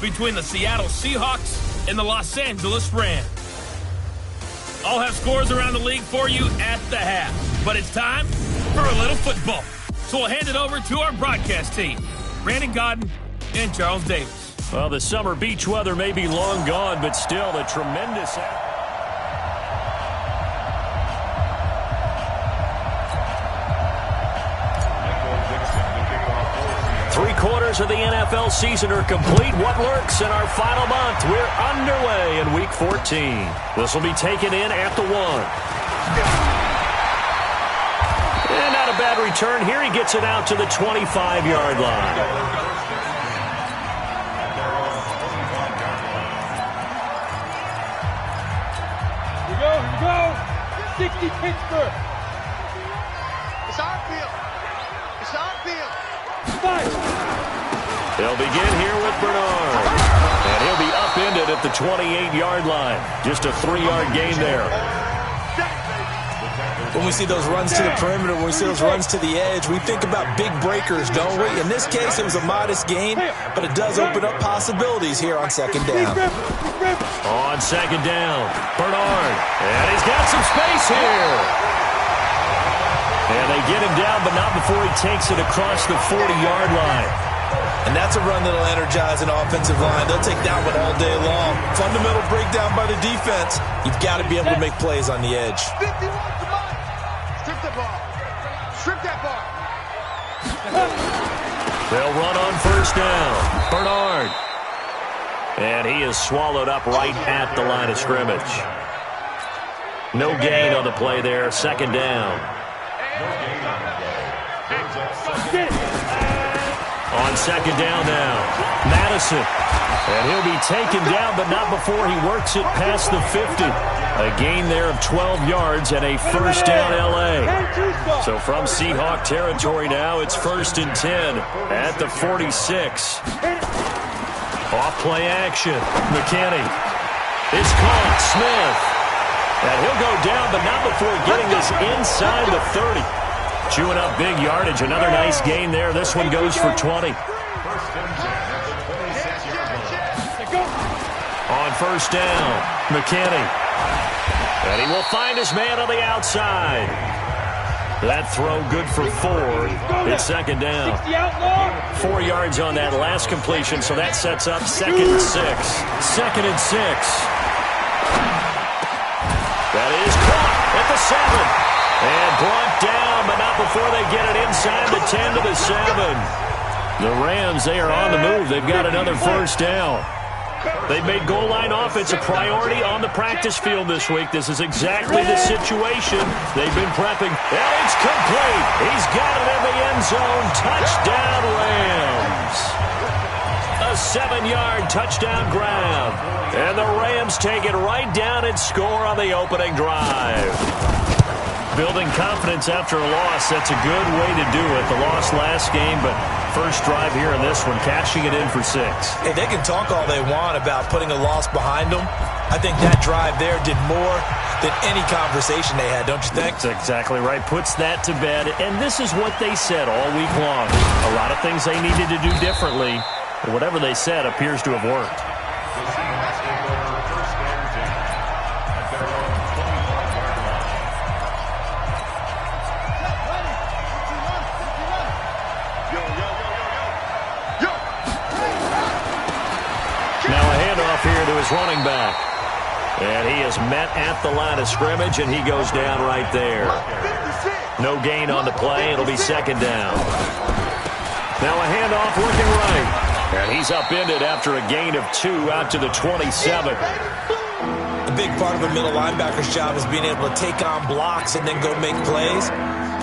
between the Seattle Seahawks and the Los Angeles Rams. I'll have scores around the league for you at the half, but it's time for a little football. So we'll hand it over to our broadcast team, Brandon Godden and Charles Davis. Well, the summer beach weather may be long gone, but still a tremendous... Three-quarters of the NFL season are complete. What lurks in our final month? We're underway in Week 14. This will be taken in at the 1. And not a bad return here. He gets it out to the 25-yard line. Here we go. 60 Pittsburgh. It's our field. It's our field. They'll begin here with Bernard. And he'll be upended at the 28-yard line. Just a 3-yard gain there. When we see those runs to the perimeter, when we see those runs to the edge, we think about big breakers, don't we? In this case, it was a modest gain, but it does open up possibilities here on second down. On second down, Bernard. And he's got some space here. And they get him down, but not before he takes it across the 40-yard line. And that's a run that'll energize an offensive line. They'll take that one all day long. Fundamental breakdown by the defense. You've got to be able to make plays on the edge. 51 to mine. Strip the ball. Strip that ball. They'll run on first down. Bernard. And he is swallowed up right at the line of scrimmage. No gain on the play there. Second down. On second down now, Madison. And he'll be taken down, but not before he works it past the 50. A gain there of 12 yards and a first down L.A. So from Seahawk territory now, it's 1st and 10 at the 46. Off play action. McKinney. It's caught. Smith. And he'll go down, but not before getting this inside the 30. Chewing up big yardage. Another nice gain there. This one goes for 20. On first down, McKinney. And he will find his man on the outside. That throw good for 4. It's second down. 4 yards on that last completion, so that sets up 2nd and 6. 2nd and 6. That is caught at the 7. And brought down, but not before they get it inside the 10 to the 7. The Rams, they are on the move. They've got another first down. They've made goal line offense a priority on the practice field this week. This is exactly the situation they've been prepping. And it's complete. He's got it in the end zone. Touchdown, Rams. A 7-yard touchdown grab. And the Rams take it right down and score on the opening drive. Building confidence after a loss, that's a good way to do it. The loss last game, but first drive here in this one, cashing it in for 6. Hey, they can talk all they want about putting a loss behind them. I think that drive there did more than any conversation they had, don't you think? That's exactly right. Puts that to bed, and this is what they said all week long. A lot of things they needed to do differently, but whatever they said appears to have worked. Here to his running back. And he is met at the line of scrimmage, and he goes down right there. No gain on the play. It'll be second down. Now a handoff looking right. And he's upended after a gain of 2 out to the 27. A big part of a middle linebacker's job is being able to take on blocks and then go make plays.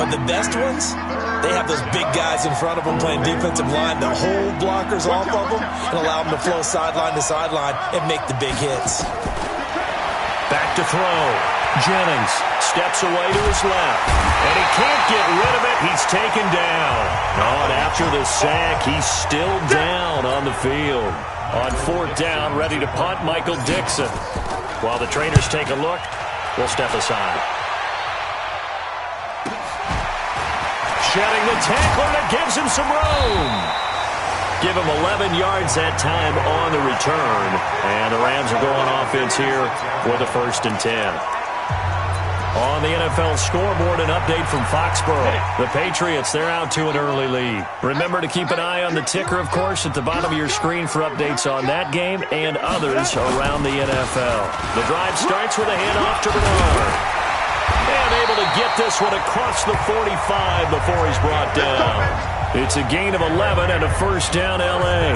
But the best ones, they have those big guys in front of them playing defensive line that hold blockers off of them and allow them to flow sideline to sideline and make the big hits. Back to throw. Jennings steps away to his left. And he can't get rid of it. He's taken down. Oh, and after the sack, he's still down on the field. On 4th down, ready to punt, Michael Dixon. While the trainers take a look, we'll step aside. Shedding the tackler that gives him some room. Give him 11 yards that time on the return. And the Rams are going offense here for the 1st and 10. On the NFL scoreboard, an update from Foxborough. The Patriots, they're out to an early lead. Remember to keep an eye on the ticker, of course, at the bottom of your screen for updates on that game and others around the NFL. The drive starts with a handoff to Bernard. And able to get this one across the 45 before he's brought down. It's a gain of 11 and a 1st down, L.A.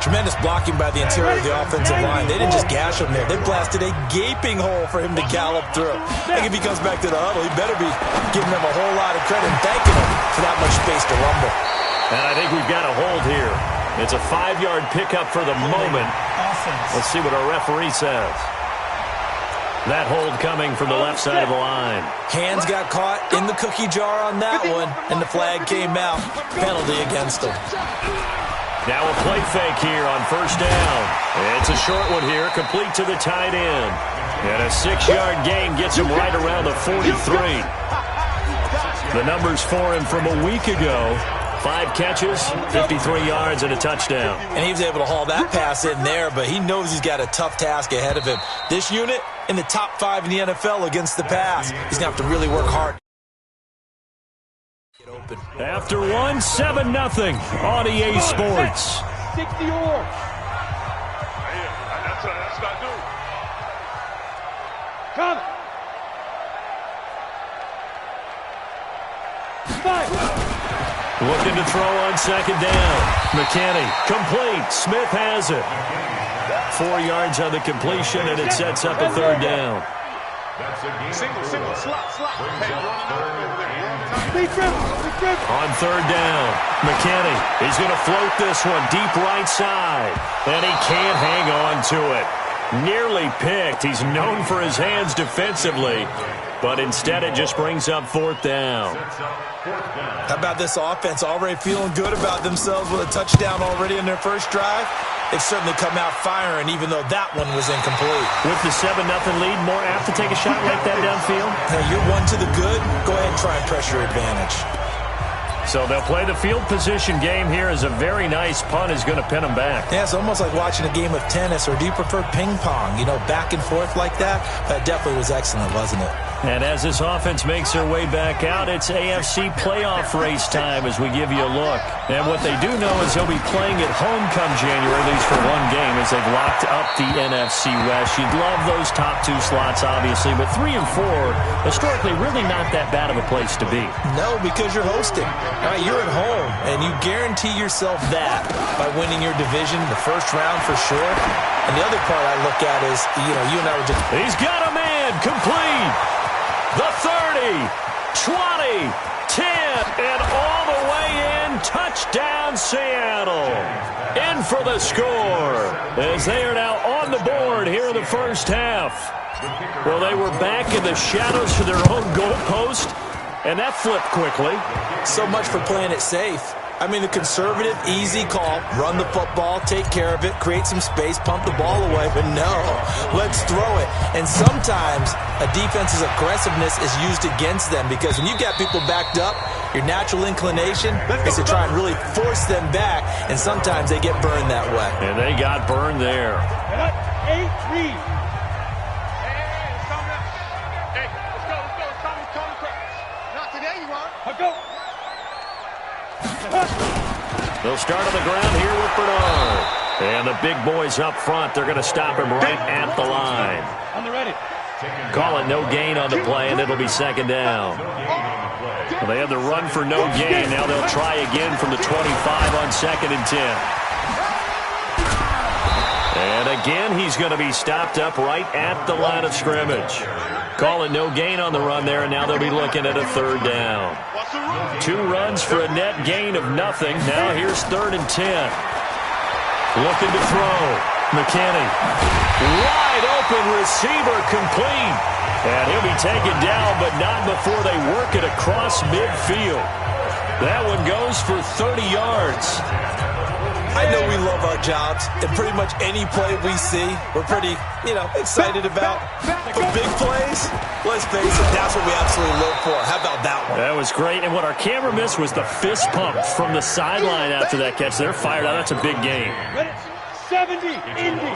Tremendous blocking by the interior of the offensive line. They didn't just gash him there. They blasted a gaping hole for him to gallop through. I think if he comes back to the huddle, he better be giving them a whole lot of credit and thanking him for that much space to rumble. And I think we've got a hold here. It's a 5-yard pickup for the moment. Let's see what our referee says. That hold coming from the left side of the line. Hands got caught in the cookie jar on that one, and the flag came out. Penalty against him. Now a play fake here on 1st down. It's a short one here, complete to the tight end. And a 6-yard gain gets him right around the 43. The numbers for him from a week ago. 5 catches, 53 yards, and a touchdown. And he was able to haul that pass in there, but he knows he's got a tough task ahead of him. This unit in the top 5 in the NFL against the pass. He's going to have to really work hard. After 1, 7-0 on EA Sports. 60 or. That's not good. Come. 5. Looking to throw on 2nd down. McKinney, complete. Smith has it. 4 yards on the completion, and it sets up a 3rd down. Single, slot. On 3rd down, McKinney, he's going to float this one deep right side, and he can't hang on to it. Nearly picked. He's known for his hands defensively, but instead it just brings up 4th down. How about this offense already feeling good about themselves with a touchdown already in their first drive? They've certainly come out firing, even though that one was incomplete. With the 7-0 lead, more apt to take a shot like that downfield? Now, you're one to the good. Go ahead and try and press your advantage. So they'll play the field position game here as a very nice punt is going to pin them back. Yeah, it's almost like watching a game of tennis, or do you prefer ping pong? You know, back and forth like that? That definitely was excellent, wasn't it? And as this offense makes their way back out, it's AFC playoff race time as we give you a look. And what they do know is they'll be playing at home come January, at least for one game, as they've locked up the NFC West. You'd love those top 2 slots, obviously, but 3 and 4, historically, really not that bad of a place to be. No, because you're hosting. All right, you're at home, and you guarantee yourself that by winning your division in the first round for sure. And the other part I look at is, you know, you and I were just... He's got a man, complete. The 30, 20, 10, and all the way in. Touchdown, Seattle. In for the score as they are now on the board here in the first half. Well, they were back in the shadows for their own goalpost, and that flipped quickly. So much for playing it safe. I mean, the conservative, easy call, run the football, take care of it, create some space, pump the ball away. But no, let's throw it. And sometimes a defense's aggressiveness is used against them, because when you've got people backed up, your natural inclination is to try and really force them back, and sometimes they get burned that way. And they got burned there. 8-3. Hey, let's go. It's time to come. Not today, you are. I'll go. They'll start on the ground here with Bernard. And the big boys up front, they're going to stop him right at the line. On the ready. Call it no gain on the play, and it'll be 2nd down. Well, they had the run for no gain. Now they'll try again from the 25 on 2nd and 10. And again, he's going to be stopped up right at the line of scrimmage. Call it no gain on the run there, and now they'll be looking at a 3rd down. 2 runs for a net gain of nothing. Now here's 3rd and 10. Looking to throw. McKinney. Wide open receiver, complete. And he'll be taken down, but not before they work it across midfield. That one goes for 30 yards. I know we love our jobs, and pretty much any play we see, we're pretty, excited about. For big plays, let's face it, that's what we absolutely live for. How about that one? That was great, and what our camera missed was the fist pump from the sideline after that catch. They're fired out. That's a big game. 70, Indy.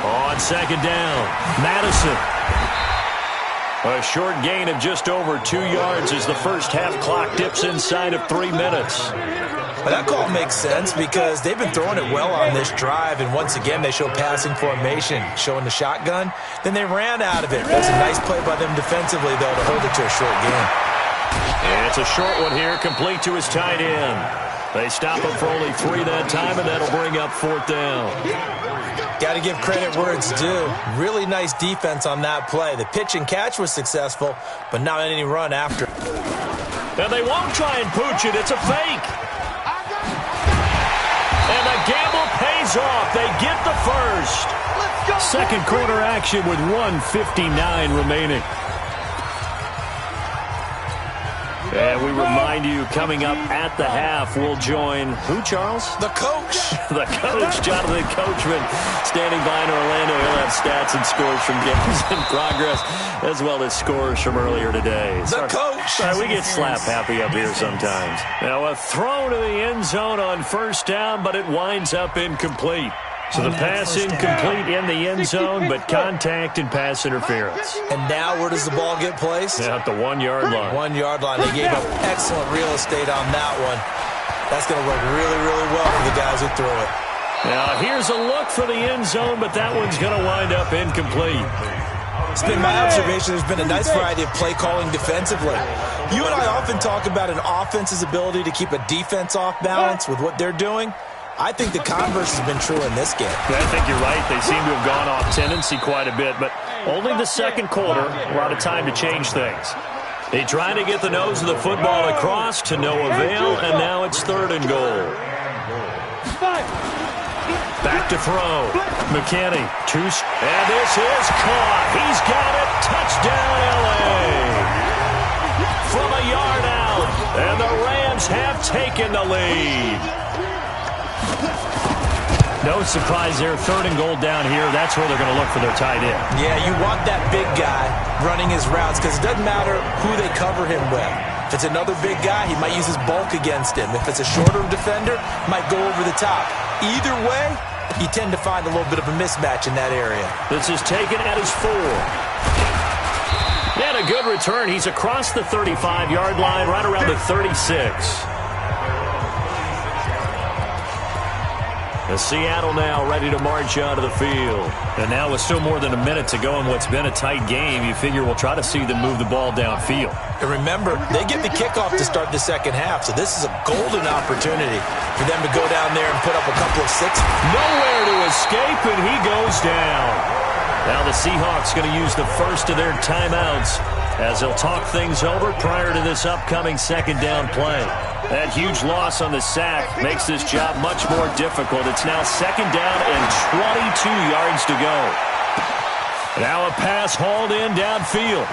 On second down, Madison. A short gain of just over 2 yards as the first half clock dips inside of 3 minutes. Well, that call makes sense because they've been throwing it well on this drive, and once again they show passing formation, showing the shotgun. Then they ran out of it. That's a nice play by them defensively, though, to hold it to a short gain. And it's a short one here, complete to his tight end. They stop him for only 3 that time, and that'll bring up 4th down. Got to give credit where it's due. Really nice defense on that play. The pitch and catch was successful, but not any run after. And they won't try and pooch it. It's a fake. And the gamble pays off. They get the first. Second quarter action with 1:59 remaining. And we remind you, coming up at the half, we'll join who, Charles? The coach. The coach, Jonathan Coachman, standing by in Orlando. He'll have stats and scores from games in progress, as well as scores from earlier today. The coach. Sorry, we get slap happy up here sometimes. Now a throw to the end zone on first down, but it winds up incomplete. So the pass incomplete in the end zone, but contact and pass interference. And now where does the ball get placed? At the 1 yard line. 1 yard line. They gave up excellent real estate on that one. That's going to work really, really well for the guys who threw it. Now here's a look for the end zone, but that one's going to wind up incomplete. It's been my observation there's been a nice variety of play calling defensively. You and I often talk about an offense's ability to keep a defense off balance with what they're doing. I think the converse has been true in this game. I think you're right. They seem to have gone off tendency quite a bit, but only the second quarter, a lot of time to change things. They tried to get the nose of the football across to no avail, and now it's 3rd and goal. Back to throw. McKinney. And this is caught. He's got it. Touchdown, L.A. From a yard out, and the Rams have taken the lead. No surprise there. 3rd and goal down here. That's where they're going to look for their tight end. Yeah, you want that big guy running his routes because it doesn't matter who they cover him with. If it's another big guy, he might use his bulk against him. If it's a shorter defender, he might go over the top. Either way, you tend to find a little bit of a mismatch in that area. This is taken at his 4. And a good return. He's across the 35-yard line, right around the 36. The Seattle now ready to march onto the field. And now with still more than a minute to go in what's been a tight game, you figure we'll try to see them move the ball downfield. And remember, they get the kickoff to start the second half, so this is a golden opportunity for them to go down there and put up a couple of sixes. Nowhere to escape, and he goes down. Now the Seahawks going to use the first of their timeouts as they'll talk things over prior to this upcoming second down play. That huge loss on the sack makes this job much more difficult. It's now second down and 22 yards to go. Now a pass hauled in downfield.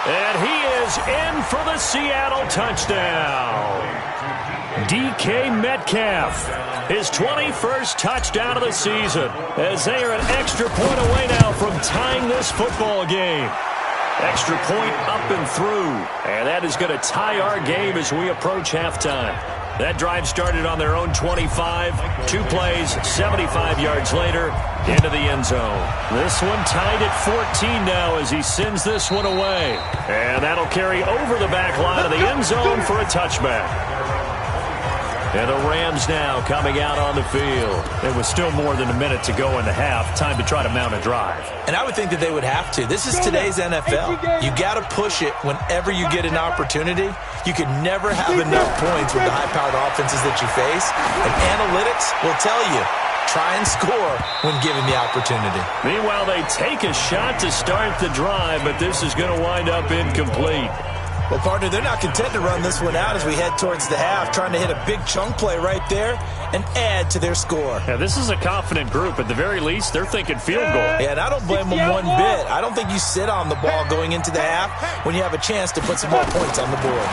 And he is in for the Seattle touchdown. DK Metcalf, his 21st touchdown of the season, as they are an extra point away now from tying this football game. Extra point up and through, and that is going to tie our game as we approach halftime. That drive started on their own 25, 2 plays, 75 yards later, into the end zone. This one tied at 14 now as he sends this one away. And that'll carry over the back line of the end zone for a touchback. And the Rams now coming out on the field. It was still more than a minute to go in the half. Time to try to mount a drive. And I would think that they would have to. This is today's NFL. You got to push it whenever you get an opportunity. You can never have enough points with the high-powered offenses that you face. And analytics will tell you, try and score when given the opportunity. Meanwhile, they take a shot to start the drive, but this is going to wind up incomplete. Well, partner, they're not content to run this one out as we head towards the half, trying to hit a big chunk play right there and add to their score. Yeah, this is a confident group. At the very least, they're thinking field goal. Yeah, and I don't blame them one bit. I don't think you sit on the ball going into the half when you have a chance to put some more points on the board.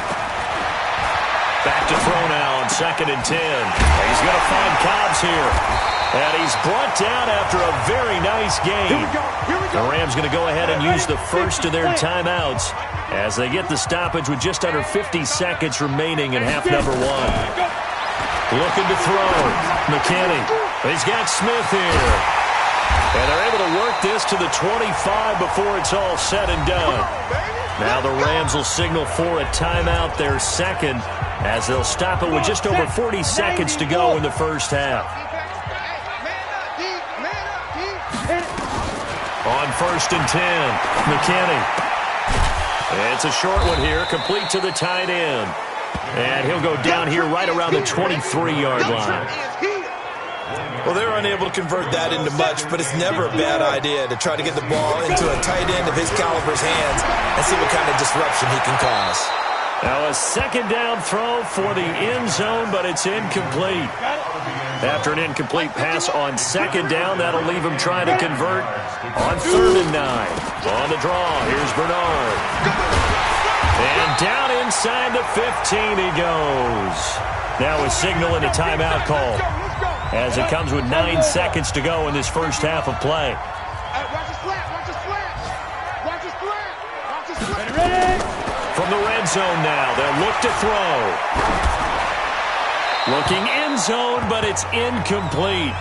Back to throw now on 2nd and 10. He's going to find Cobbs here. And he's brought down after a very nice game. The Rams going to go ahead and use the first of their timeouts as they get the stoppage with just under 50 seconds remaining in half number 1. Looking to throw. McKinney. He's got Smith here. And they're able to work this to the 25 before it's all said and done. Now the Rams will signal for a timeout, their second, as they'll stop it with just over 40 seconds to go in the first half. On 1st and 10, McKinney. It's a short one here, complete to the tight end. And he'll go down here right around the 23-yard line. Well, they're unable to convert that into much, but it's never a bad idea to try to get the ball into a tight end of his caliber's hands and see what kind of disruption he can cause. Now a 2nd down throw for the end zone, but it's incomplete. After an incomplete pass on 2nd down, that'll leave him trying to convert on 3rd and 9. On the draw, here's Bernard. And down inside the 15 he goes. Now a signal and a timeout call as it comes with 9 seconds to go in this first half of play. From the red zone now, they'll look to throw. Looking end zone, but it's incomplete.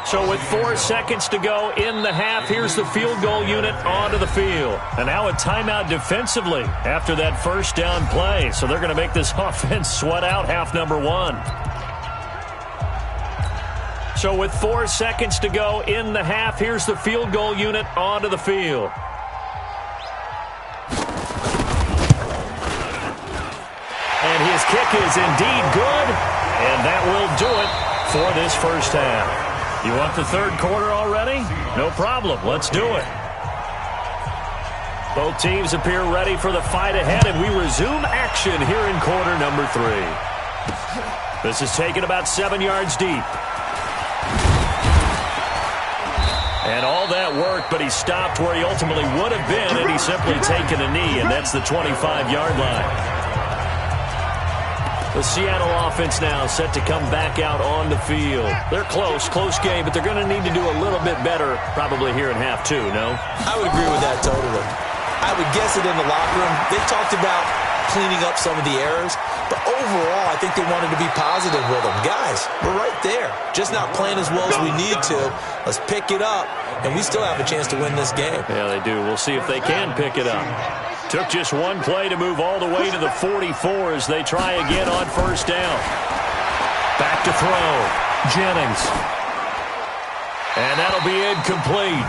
So with 4 seconds to go in the half, here's the field goal unit onto the field. And now a timeout defensively after that first down play. So they're going to make this offense sweat out half number 1. So with 4 seconds to go in the half, here's the field goal unit onto the field. And his kick is indeed good, and that will do it for this first half. You want the third quarter already? No problem. Let's do it. Both teams appear ready for the fight ahead, and we resume action here in quarter number 3. This is taken about 7 yards deep. And all that work, but he stopped where he ultimately would have been, and he's simply taken a knee, and that's the 25-yard line. The Seattle offense now set to come back out on the field. They're close game, but they're going to need to do a little bit better probably here in half 2, no? I would agree with that totally. I would guess it in the locker room. They talked about cleaning up some of the errors, but overall I think they wanted to be positive with them. Guys, we're right there. Just not playing as well as we need to. Let's pick it up, and we still have a chance to win this game. Yeah, they do. We'll see if they can pick it up. Took just one play to move all the way to the 44 as they try again on first down. Back to throw. Jennings. And that'll be incomplete.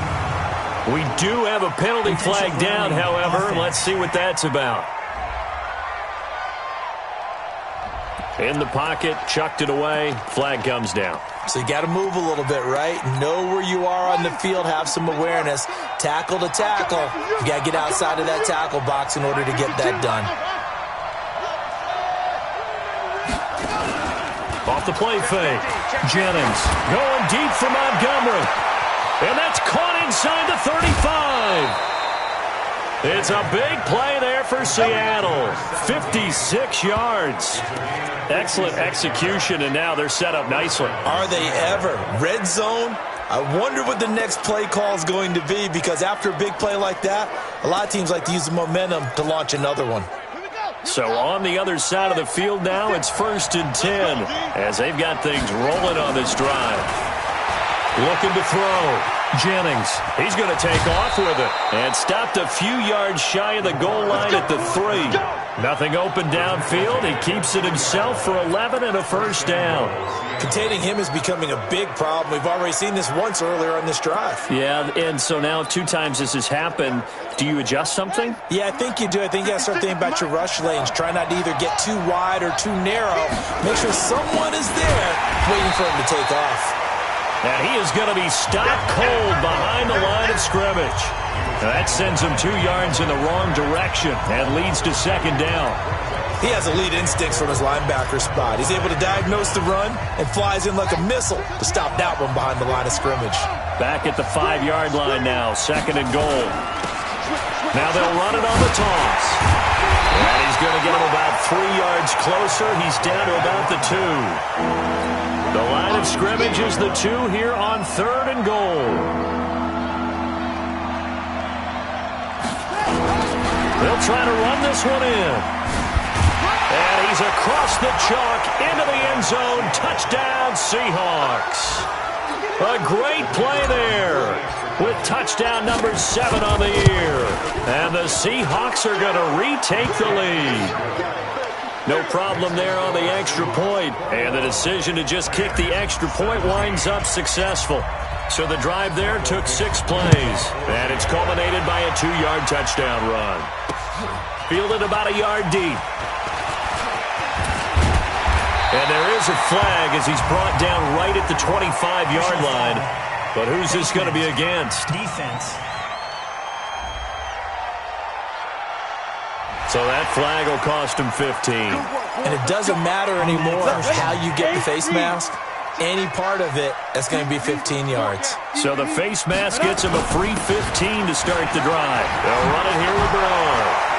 We do have a penalty flag down, however. Let's see what that's about. In the pocket, chucked it away. Flag comes down. So you got to move a little bit, right? Know where you are on the field, have some awareness. Tackle to tackle. You got to get outside of that tackle box in order to get that done. Off the play fake. Jennings going deep for Montgomery. And that's caught inside the 35. It's a big play there for Seattle. 56 yards. Excellent execution, and now they're set up nicely. Are they ever? Red zone? I wonder what the next play call is going to be, because after a big play like that, a lot of teams like to use the momentum to launch another one. So on the other side of the field now, it's 1st and 10 as they've got things rolling on this drive. Looking to throw. Jennings, he's going to take off with it. And stopped a few yards shy of the goal line at the 3. Nothing open downfield. He keeps it himself for 11 and a first down. Containing him is becoming a big problem. We've already seen this once earlier on this drive. Yeah, and so now 2 times this has happened. Do you adjust something? Yeah, I think you do. I think you got to start thinking about your rush lanes. Try not to either get too wide or too narrow. Make sure someone is there waiting for him to take off. And he is going to be stopped cold behind the line of scrimmage. Now that sends him 2 yards in the wrong direction and leads to second down. He has elite instincts from his linebacker spot. He's able to diagnose the run and flies in like a missile to stop that one behind the line of scrimmage. Back at the 5-yard line now, second and goal. Now they'll run it on the toss. And he's going to get him about 3 yards closer. He's down to about the 2. The line of scrimmage is the 2 here on third and goal. They'll try to run this one in. And he's across the chalk into the end zone. Touchdown, Seahawks. A great play there with touchdown number 7 on the year. And the Seahawks are going to retake the lead. No problem there on the extra point. And the decision to just kick the extra point winds up successful. So the drive there took 6 plays. And it's culminated by a 2-yard touchdown run. Fielded about a yard deep. And there is a flag as he's brought down right at the 25-yard line. But who's this going to be against? Defense. So that flag will cost him 15. And it doesn't matter anymore how you get the face mask. Any part of it is going to be 15 yards. So the face mask gets him a free 15 to start the drive. They'll run it here with Bernard.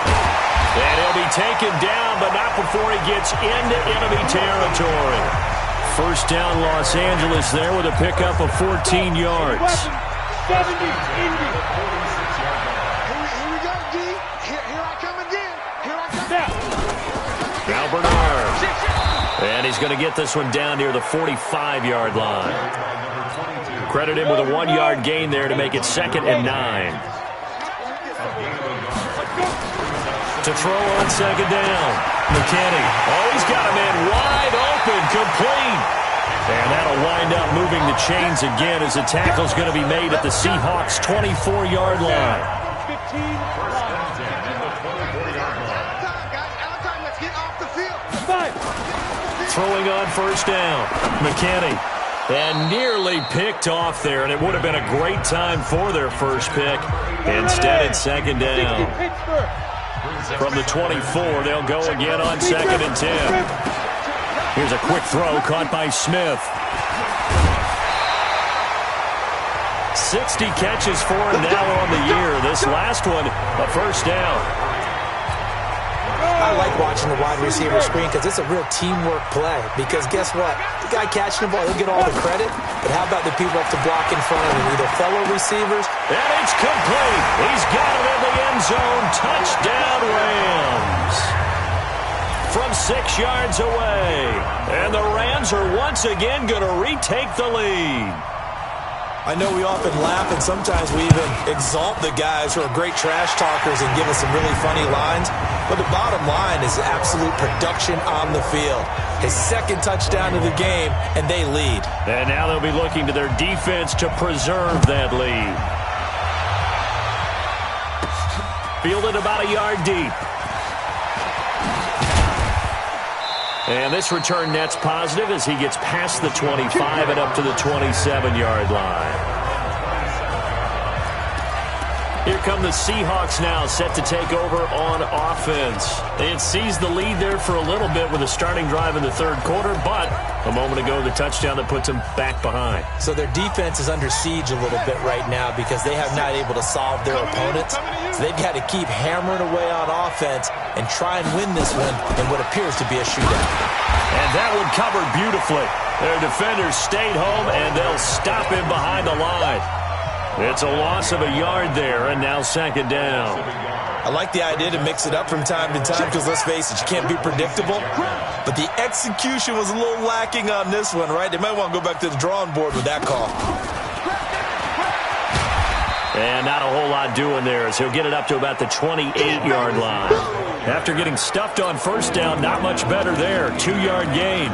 And he'll be taken down, but not before he gets into enemy territory. First down, Los Angeles there with a pickup of 14 yards. 70, Indy. Here we go, D. Here I come again. Here I come. Now Bernard. And he's going to get this one down near the 45-yard line. Credit him with a 1-yard gain there to make it 2nd and 9. To throw on second down. McKinney. Oh, he's got him in wide open, complete. And that'll wind up moving the chains again as the tackle's going to be made at the Seahawks' 24-yard line. 15. Let's get off the field. 5. Throwing on first down. McKinney. And nearly picked off there, and it would have been a great time for their first pick. Instead, it's second down. From the 24, they'll go again on 2nd and 10. Here's a quick throw caught by Smith. 60 catches for him now on the year. This last one, a first down. I like watching the wide receiver screen because it's a real teamwork play. Because guess what? The guy catching the ball, he'll get all the credit. But how about the people up to block in front of him? Either fellow receivers. And it's complete. He's got it in the end zone. Touchdown, Rams. From 6 yards away. And the Rams are once again going to retake the lead. I know we often laugh and sometimes we even exalt the guys who are great trash talkers and give us some really funny lines. But the bottom line is absolute production on the field. His 2nd touchdown of the game, and they lead. And now they'll be looking to their defense to preserve that lead. Fielded about a yard deep. And this return net's positive as he gets past the 25 and up to the 27-yard line. Here come the Seahawks now, set to take over on offense. It seized the lead there for a little bit with a starting drive in the 3rd quarter, but a moment ago, the touchdown that puts them back behind. So their defense is under siege a little bit right now because they have not able to solve their opponents. So they've got to keep hammering away on offense and try and win this one in what appears to be a shootout. And that one covered beautifully. Their defenders stayed home, and they'll stop him behind the line. It's a loss of a yard there, and now 2nd down. I like the idea to mix it up from time to time because, let's face it, you can't be predictable. But the execution was a little lacking on this one, right? They might want to go back to the drawing board with that call. And not a whole lot doing there as he'll get it up to about the 28-yard line. After getting stuffed on first down, not much better there. 2-yard gain.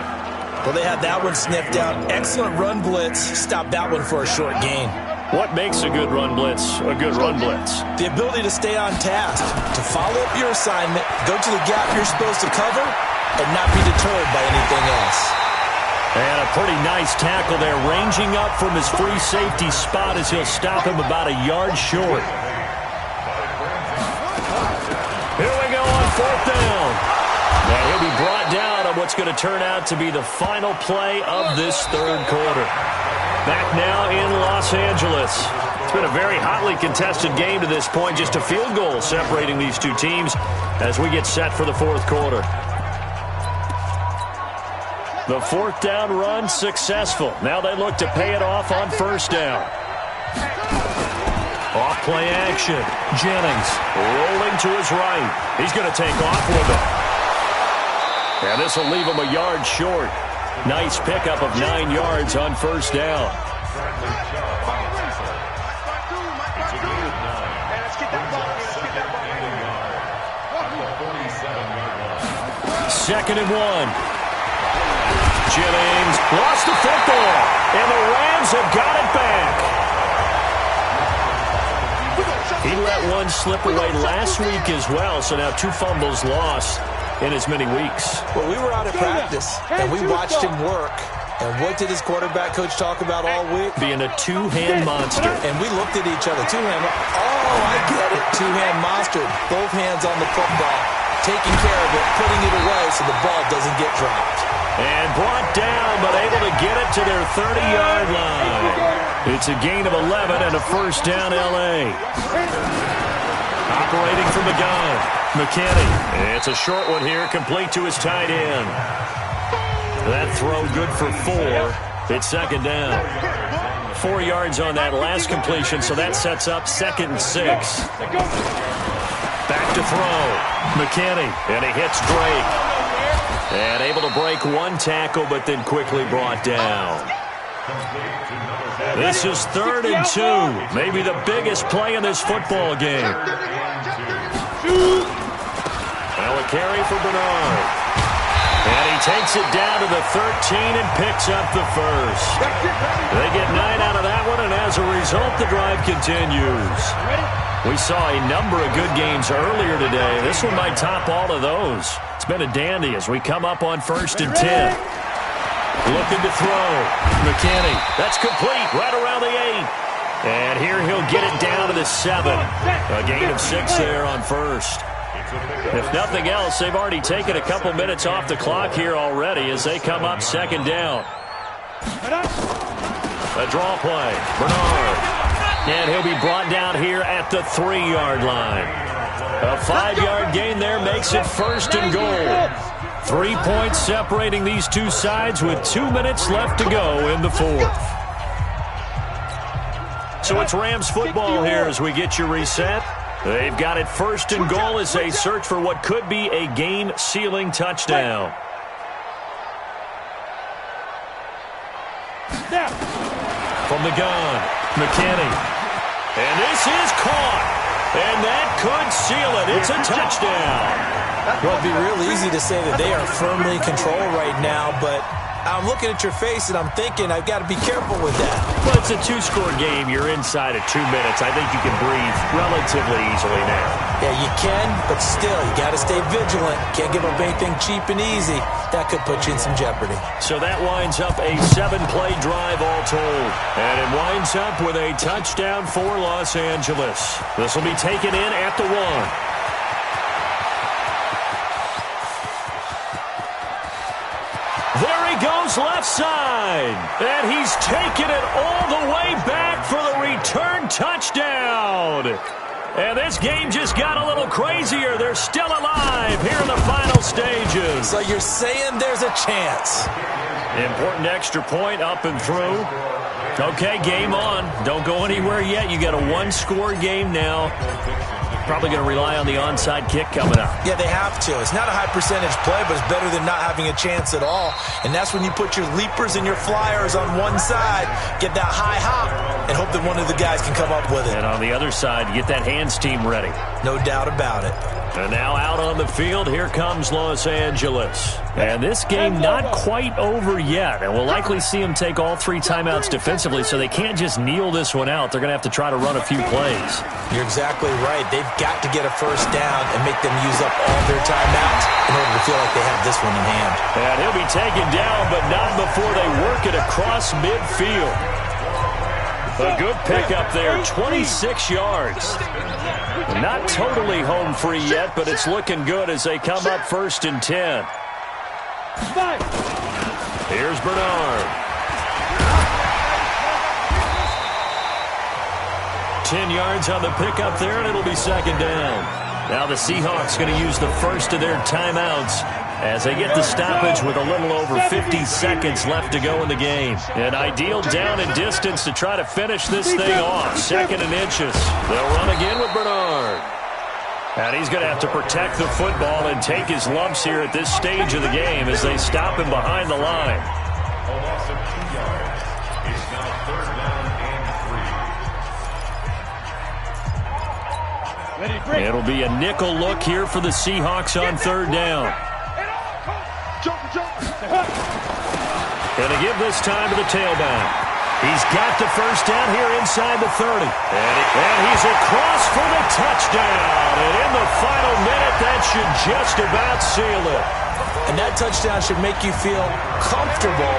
Well, they had that one sniffed out. Excellent run blitz. Stopped that one for a short gain. What makes a good run blitz a good run blitz? The ability to stay on task, to follow up your assignment, go to the gap you're supposed to cover, and not be deterred by anything else. And a pretty nice tackle there, ranging up from his free safety spot as he'll stop him about a yard short. what's going to turn out to be the final play of this third quarter. Back now in Los Angeles. It's been a very hotly contested game to this point. Just a field goal separating these two teams as we get set for the fourth quarter. The fourth down run successful. Now they look to pay it off on first down. Off play action. Jennings rolling to his right. He's going to take off with it. And this will leave him a yard short. Nice pickup of 9 yards on first down. Second and 1. Jennings lost the football, and the Rams have got it back. He let one slip away last week as well, so now 2 fumbles lost in as many weeks. Well, we were out at practice, and we watched him work. And what did his quarterback coach talk about all week? Being a two-hand monster. And we looked at each other. Two-hand. Oh, I get it. Two-hand monster. Both hands on the football. Taking care of it, putting it away so the ball doesn't get dropped. And brought down, but able to get it to their 30-yard line. It's a gain of 11 and a first down, L.A. Operating from the gun, McKinney. It's a short one here, complete to his tight end. That throw good for 4. It's second down. 4 yards on that last completion, so that sets up 2nd and 6. Back to throw. McKinney, and he hits Drake. And able to break 1 tackle, but then quickly brought down. This is 3rd and 2. Maybe the biggest play in this football game. Well, a carry for Bernard. And he takes it down to the 13 and picks up the first. They get 9 out of that one, and as a result, the drive continues. We saw a number of good games earlier today. This one might top all of those. It's been a dandy as we come up on 1st and 10. Looking to throw. McKinney. That's complete right around the 8. And here he'll get it down to the 7. A gain of 6 there on first. If nothing else, they've already taken a couple minutes off the clock here already as they come up 2nd down. A draw play. Bernard. And he'll be brought down here at the 3-yard line. A 5-yard gain there makes it 1st and goal. 3 points separating these two sides with 2 minutes left to go in the 4th. So it's Rams football here as we get you reset. They've got it 1st and goal as they search for what could be a game-sealing touchdown. From the gun, McKinney. And this is caught. And that could seal it. It's a touchdown. Well, it'd be real easy to say that they are firmly in control right now, but I'm looking at your face and I'm thinking I've got to be careful with that. Well, it's a 2-score game. You're inside of 2 minutes. I think you can breathe relatively easily now. Yeah, you can, but still, you got to stay vigilant. Can't give up anything cheap and easy. That could put you in some jeopardy. So that winds up a 7-play drive all told. And it winds up with a touchdown for Los Angeles. This will be taken in at the 1. There he goes left side. And he's taken it all the way back for the return touchdown. And this game just got a little crazier. They're still alive here in the final stages. So you're saying there's a chance. Important extra point up and through. Okay, game on. Don't go anywhere yet. You got a 1-score game now. Probably going to rely on the onside kick coming up. Yeah, they have to. It's not a high percentage play, but it's better than not having a chance at all. And that's when you put your leapers and your flyers on one side, get that high hop, and hope that one of the guys can come up with it. And on the other side, get that hands team ready. No doubt about it. And now out on the field, here comes Los Angeles. And this game not quite over yet. And we'll likely see them take all 3 timeouts defensively, so they can't just kneel this one out. They're going to have to try to run a few plays. You're exactly right. They've got to get a first down and make them use up all their timeouts in order to feel like they have this one in hand. And he'll be taken down, but not before they work it across midfield. A good pickup there, 26 yards. Not totally home free yet, but it's looking good as they come up 1st and 10. Here's Bernard. 10 yards on the pickup there, and it'll be second down. Now the Seahawks going to use the first of their timeouts as they get the stoppage with a little over 50 seconds left to go in the game. An ideal down and distance to try to finish this thing off. Second and inches. They'll run again with Bernard. And he's going to have to protect the football and take his lumps here at this stage of the game as they stop him behind the line. A loss of 2 yards. It's now third down and 3. It'll be a nickel look here for the Seahawks on third down. Going to give this time to the tailback. He's got the first down here inside the 30. And he's across for the touchdown. And in the final minute, that should just about seal it. And that touchdown should make you feel comfortable.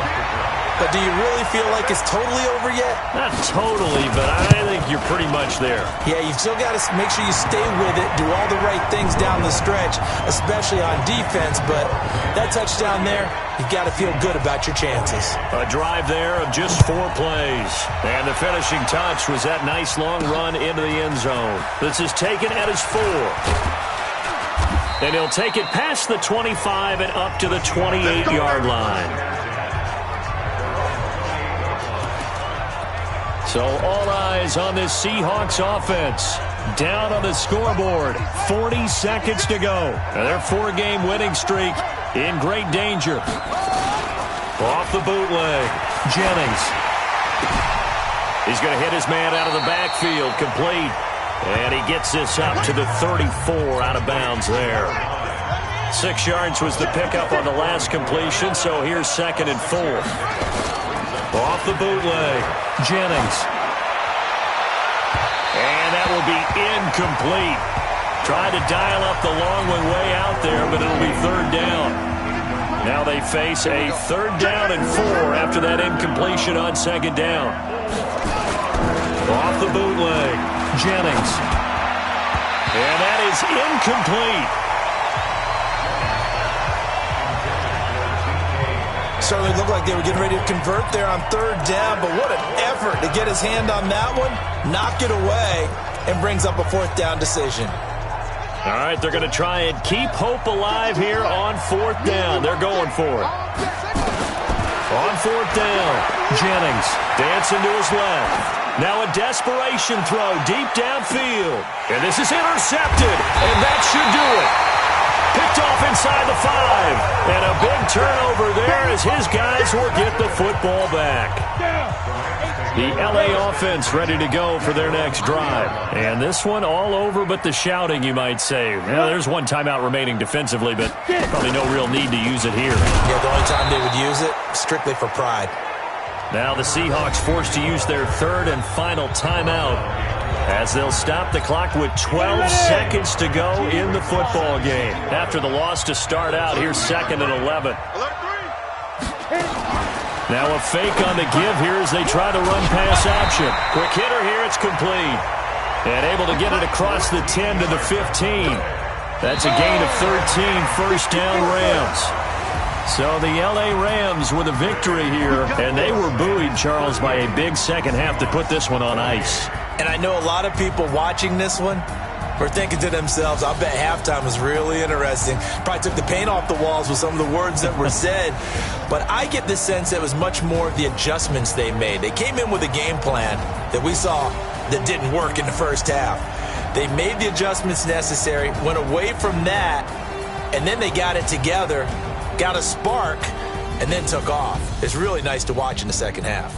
But do you really feel like it's totally over yet? Not totally, but I think you're pretty much there. Yeah, you've still got to make sure you stay with it, do all the right things down the stretch, especially on defense. But that touchdown there, you've got to feel good about your chances. A drive there of just 4 plays. And the finishing touch was that nice long run into the end zone. This is taken at his 4. And he'll take it past the 25 and up to the 28-yard line. So all eyes on this Seahawks offense. Down on the scoreboard. 40 seconds to go. And their 4-game winning streak in great danger. Off the bootleg. Jennings. He's going to hit his man out of the backfield. Complete. And he gets this up to the 34 out of bounds there. 6 yards was the pickup on the last completion, so here's second and 4. Off the bootleg. Jennings. And that will be incomplete. Tried to dial up the long one way out there, but it'll be third down. Now they face a third down and 4 after that incompletion on second down. Off the bootleg. Jennings. And that is incomplete. Certainly looked like they were getting ready to convert there on third down, but what an effort to get his hand on that one, knock it away, and brings up a fourth down decision. All right, they're going to try and keep hope alive here on fourth down. They're going for it. On fourth down, Jennings dancing to his left. Now a desperation throw deep downfield. And this is intercepted, and that should do it. Picked off inside the 5. And a big turnover there as his guys will get the football back. The LA offense ready to go for their next drive. And this one all over but the shouting, you might say. Well, there's one timeout remaining defensively, but probably no real need to use it here. Yeah, the only time they would use it, strictly for pride. Now the Seahawks forced to use their third and final timeout as they'll stop the clock with 12 seconds to go in the football game. After the loss to start out, here's second and 11. Now a fake on the give here as they try to run pass option. Quick hitter here, it's complete. And able to get it across the 10 to the 15. That's a gain of 13, first down Rams. So the L.A. Rams with a victory here, and they were buoyed, Charles, by a big second half to put this one on ice. And I know a lot of people watching this one were thinking to themselves, I bet halftime was really interesting. Probably took the paint off the walls with some of the words that were said. But I get the sense it was much more of the adjustments they made. They came in with a game plan that we saw that didn't work in the first half. They made the adjustments necessary, went away from that, and then they got it together, got a spark, and then took off. It's really nice to watch in the second half.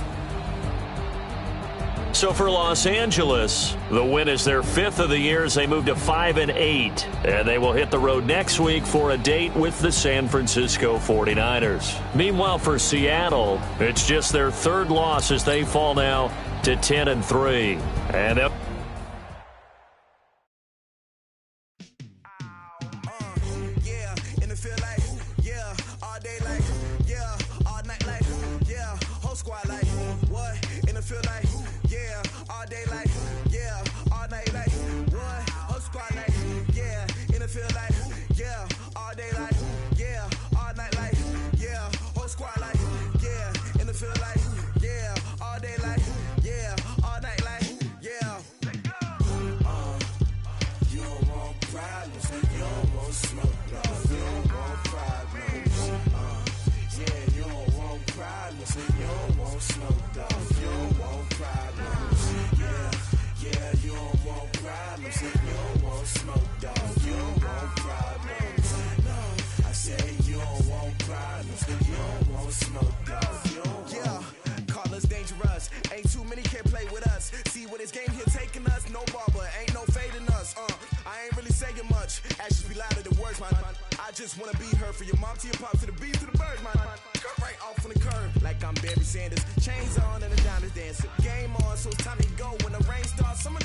So for Los Angeles, the win is their 5th of the year as they move to 5-8. And they will hit the road next week for a date with the San Francisco 49ers. Meanwhile, for Seattle, it's just their 3rd loss as they fall now to 10-3. And up. cause you don't want smoke, dog. Yeah, call us dangerous. Ain't too many can play with us. See where this game here taking us? No barber, ain't no fading us. I ain't really saying much. Actions be louder than words, man. I just wanna be heard from your mom to your pop to the beat to the birds, man. Cut right off on the curb, like I'm Barry Sanders. Chains on and the diamonds dancing. Game on, so it's time to go. When the rain starts, summer